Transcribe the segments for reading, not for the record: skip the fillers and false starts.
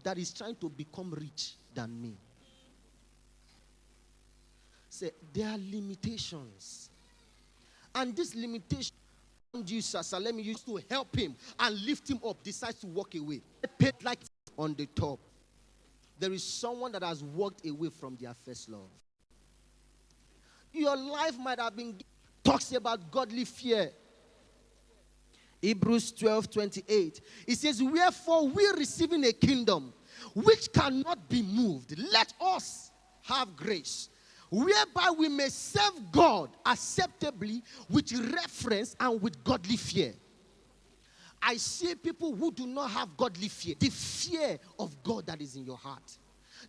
that is trying to become rich than me. Say, there are limitations. And this limitation, Jesus, let me use to help him and lift him up, decides to walk away. Paid like on the top. There is someone that has walked away from their first love. Your life might have been talks about godly fear. Hebrews 12:28. It says, wherefore we receiving a kingdom which cannot be moved, let us have grace, whereby we may serve God acceptably with reverence and with godly fear. I see people who do not have godly fear, the fear of God that is in your heart.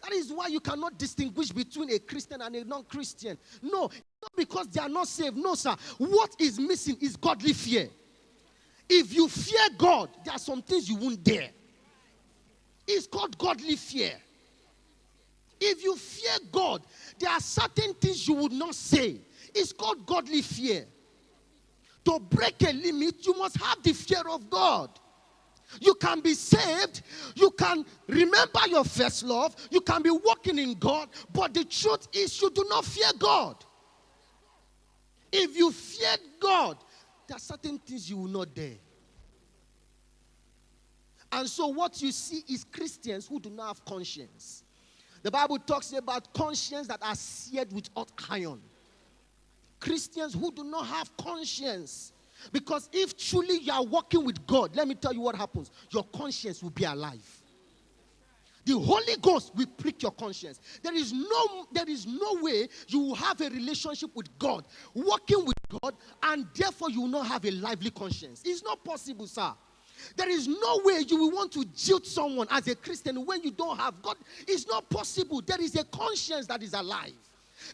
That is why you cannot distinguish between a Christian and a non-Christian. No, not because they are not saved. No, sir. What is missing is godly fear. If you fear God, there are some things you won't dare. It's called godly fear. If you fear God, there are certain things you would not say. It's called godly fear. To break a limit, you must have the fear of God. You can be saved. You can remember your first love. You can be walking in God. But the truth is, you do not fear God. If you feared God, there are certain things you will not dare. And so what you see is Christians who do not have conscience. The Bible talks about conscience that are seared with hot iron. Christians who do not have conscience. Because if truly you are walking with God, let me tell you what happens. Your conscience will be alive. The Holy Ghost will prick your conscience. There is no way you will have a relationship with God, walking with God, and therefore you will not have a lively conscience. It's not possible, sir. There is no way you will want to jilt someone as a Christian when you don't have God. It's not possible. There is a conscience that is alive.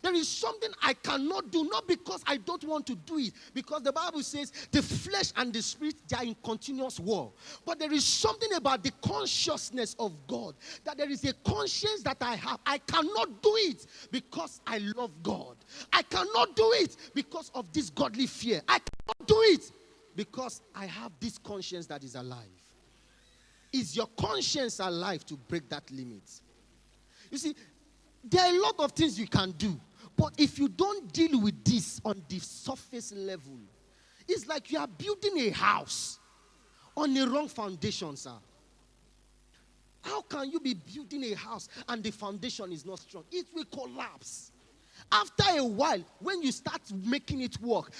There is something I cannot do, not because I don't want to do it, because the Bible says the flesh and the spirit, they are in continuous war. But there is something about the consciousness of God, that there is a conscience that I have. I cannot do it because I love God. I cannot do it because of this godly fear. I cannot do it because I have this conscience that is alive. Is your conscience alive to break that limit? You see, there are a lot of things you can do. But if you don't deal with this on the surface level, it's like you are building a house on a wrong foundation, sir. How can you be building a house and the foundation is not strong? It will collapse. After a while, when you start making it work,